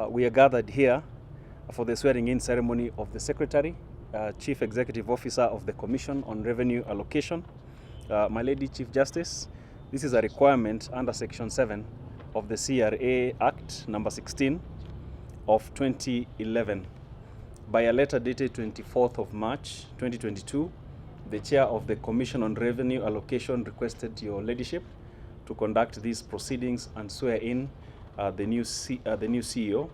We are gathered here for the swearing-in ceremony of the Secretary, Chief Executive Officer of the Commission on Revenue Allocation. My Lady Chief Justice, this is a requirement under Section 7 of the CRA Act number 16 of 2011. By a letter dated 24th of March 2022, the Chair of the Commission on Revenue Allocation requested your Ladyship to conduct these proceedings and swear in the new CEO,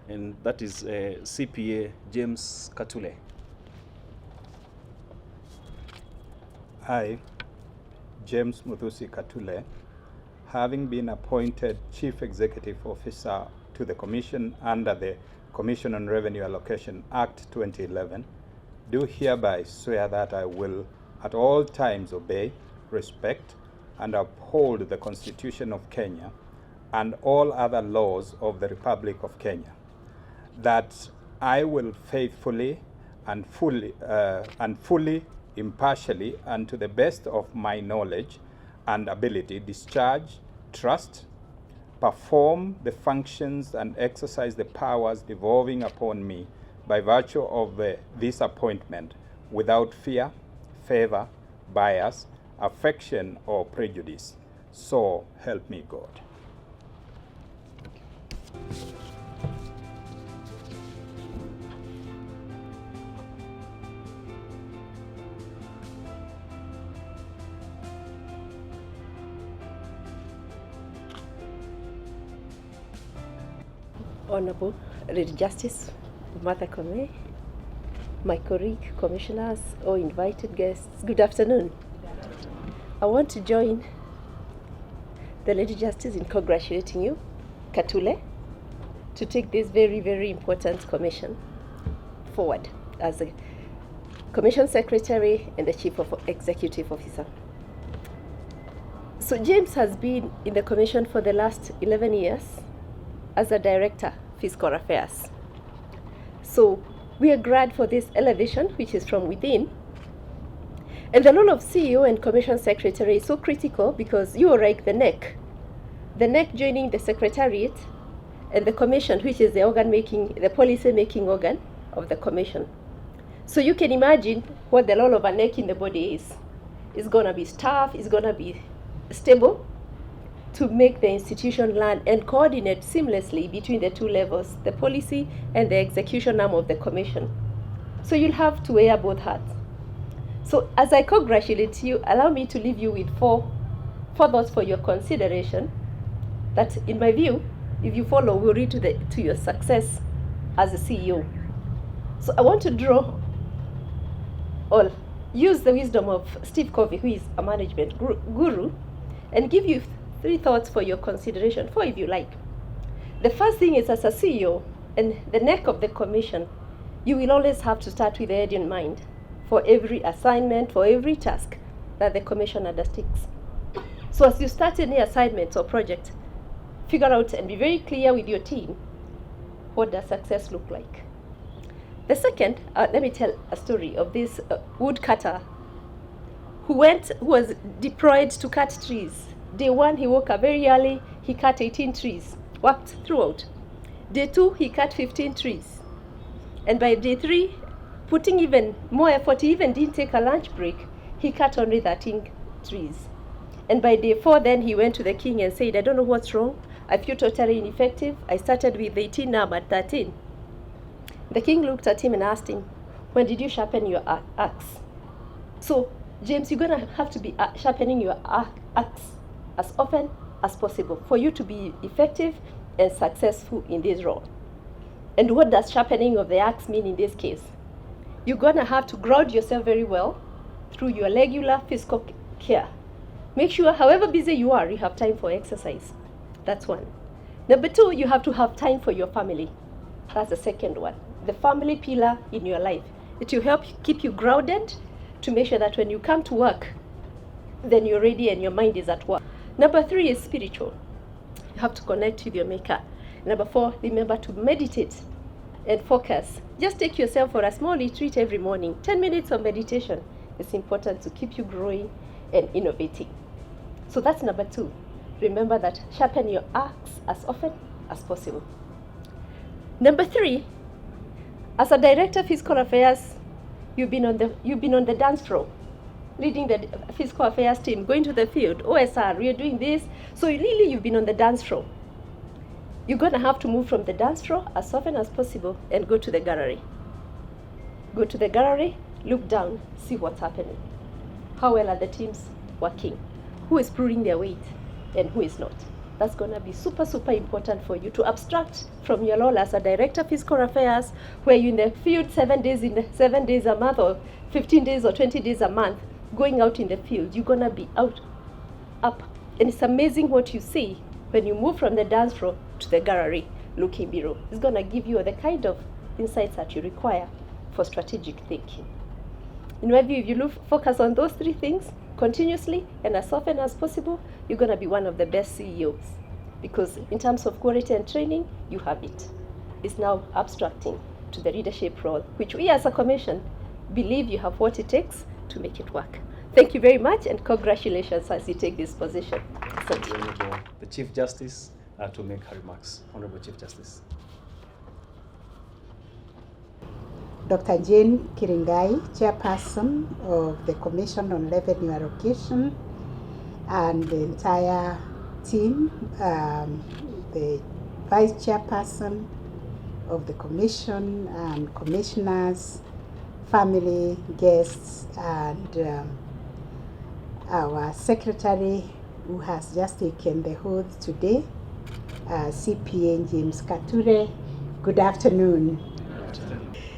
and that is CPA James Katule. I, James Muthusi Katule, having been appointed Chief Executive Officer to the Commission under the Commission on Revenue Allocation Act 2011, do hereby swear that I will at all times obey, respect, and uphold the Constitution of Kenya and all other laws of the Republic of Kenya, that I will faithfully and fully, impartially, and to the best of my knowledge and ability, discharge, trust, perform the functions and exercise the powers devolving upon me by virtue of this appointment without fear, favor, bias, affection, or prejudice. So help me God. Honorable Lady Justice Martha Koome, my colleague, commissioners, or invited guests, good afternoon. I want to join the Lady Justice in congratulating you, Katule, to take this very, very important commission forward as the Commission Secretary and the Chief Executive Officer. So James has been in the Commission for the last 11 years as a Director, Fiscal Affairs. So we are glad for this elevation, which is from within. And the role of CEO and Commission Secretary is so critical because you are like the neck joining the Secretariat and the Commission, which is the policy-making organ of the Commission. So you can imagine what the role of a neck in the body is. It's going to be staff, it's going to be stable to make the institution learn and coordinate seamlessly between the two levels, the policy and the execution arm of the Commission. So you'll have to wear both hats. So as I congratulate you, allow me to leave you with four thoughts for your consideration that, in my view, if you follow, will lead to your success as a CEO. So I want to use the wisdom of Steve Covey, who is a management guru, and give you 3 thoughts for your consideration, 4 if you like. The first thing is, as a CEO and the neck of the Commission, you will always have to start with the end in mind for every assignment, for every task that the Commission undertakes. So as you start any assignment or project, figure out and be very clear with your team, what does success look like? The second, let me tell a story of this woodcutter who was deployed to cut trees. Day 1, he woke up very early, he cut 18 trees, worked throughout. Day 2, he cut 15 trees. And by day 3, putting even more effort, he even didn't take a lunch break, he cut only 13 trees. And by day 4, then he went to the king and said, I don't know what's wrong, I feel totally ineffective, I started with 18, now I'm at 13. The king looked at him and asked him, when did you sharpen your axe? So, James, you're going to have to be sharpening your axe as often as possible for you to be effective and successful in this role. And what does sharpening of the axe mean in this case? You're going to have to ground yourself very well through your regular physical care. Make sure, however busy you are, you have time for exercise. That's one. Number 2, you have to have time for your family. That's the second one. The family pillar in your life. It will help keep you grounded to make sure that when you come to work, then you're ready and your mind is at work. Number 3 is spiritual. You have to connect with your Maker. Number 4, remember to meditate and focus. Just take yourself for a small retreat every morning. 10 minutes of meditation is important to keep you growing and innovating. So that's number 2. Remember that sharpen your axe as often as possible. Number 3, as a director of fiscal affairs, you've been on the dance floor, leading the fiscal affairs team, going to the field, OSR, we are doing this. So really, you've been on the dance floor. You're going to have to move from the dance floor as often as possible and go to the gallery. Go to the gallery, look down, see what's happening. How well are the teams working? Who is pulling their weight and who is not? That's going to be super, super important for you to abstract from your role as a director of fiscal affairs, where you're in the field 7 days a month, or 15 days or 20 days a month, going out in the field. You're going to be up. And it's amazing what you see when you move from the dance floor to the gallery looking below. It's going to give you the kind of insights that you require for strategic thinking. In my view, if you focus on those 3 things continuously and as often as possible, you're going to be one of the best CEOs. Because in terms of quality and training, you have it. It's now abstracting to the leadership role, which we as a commission believe you have what it takes to make it work. Thank you very much, and congratulations as you take this position. Thank you very much for the Chief Justice to make her remarks. Honorable Chief Justice. Dr. Jane Kiringai, Chairperson of the Commission on Revenue Allocation, and the entire team, the Vice Chairperson of the Commission, and Commissioners, family, guests, and our Secretary who has just taken the oath today, CPA James Katule. Good afternoon.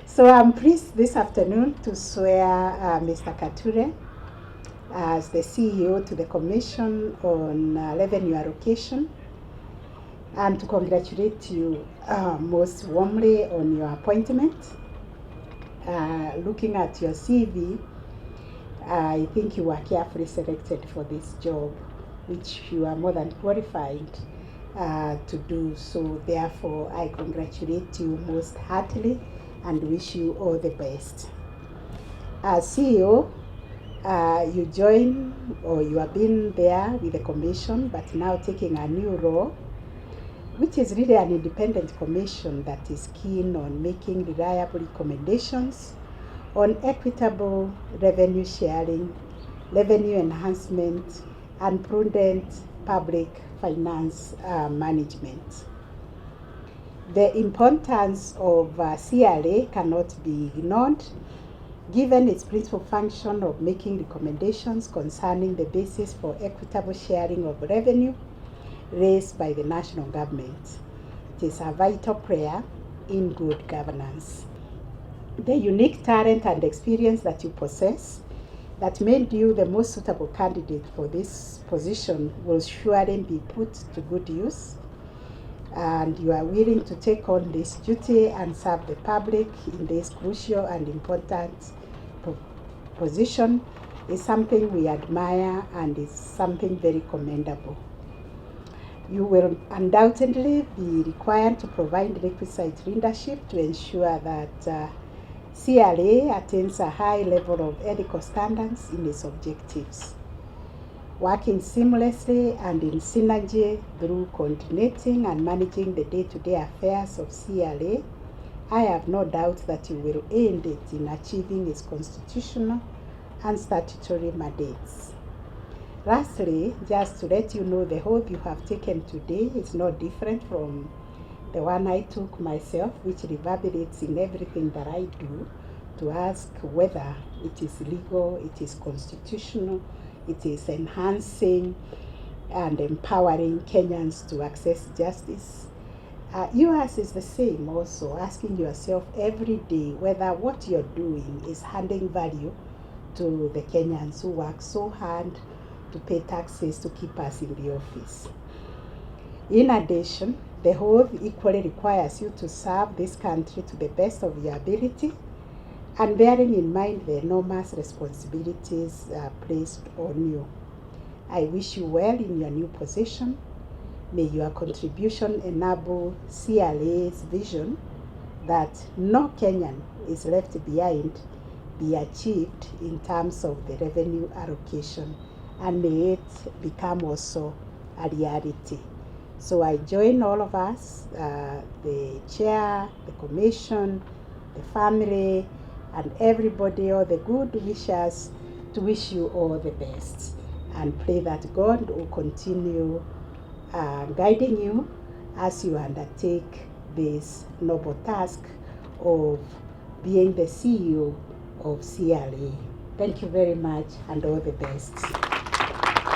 So I'm pleased this afternoon to swear Mr. Katule as the CEO to the Commission on Revenue Allocation, and to congratulate you most warmly on your appointment. Looking at your CV, I think you were carefully selected for this job, which you are more than qualified to do. So therefore, I congratulate you most heartily and wish you all the best. As CEO, you join, or you have been there with the commission, but now taking a new role, which is really an independent commission that is keen on making reliable recommendations on equitable revenue sharing, revenue enhancement, and prudent public finance management. The importance of CRA cannot be ignored, given its principal function of making recommendations concerning the basis for equitable sharing of revenue raised by the national government. It is a vital player in good governance. The unique talent and experience that you possess that made you the most suitable candidate for this position will surely be put to good use, and you are willing to take on this duty and serve the public in this crucial and important position is something we admire and is something very commendable. You will undoubtedly be required to provide requisite leadership to ensure that CRA attains a high level of ethical standards in its objectives. Working seamlessly and in synergy through coordinating and managing the day-to-day affairs of CRA, I have no doubt that you will aid it in achieving its constitutional and statutory mandates. Lastly, just to let you know, the oath you have taken today is no different from the one I took myself, which reverberates in everything that I do, to ask whether it is legal, it is constitutional, it is enhancing and empowering Kenyans to access justice. Yours is the same also, asking yourself every day whether what you're doing is handing value to the Kenyans who work so hard to pay taxes to keep us in the office. In addition, the oath equally requires you to serve this country to the best of your ability, and bearing in mind the enormous responsibilities placed on you. I wish you well in your new position. May your contribution enable CRA's vision that no Kenyan is left behind be achieved in terms of the revenue allocation, and may it become also a reality. So I join all of us, the chair, the commission, the family, and everybody, all the good wishers, to wish you all the best and pray that God will continue guiding you as you undertake this noble task of being the CEO of CLE. Thank you very much and all the best.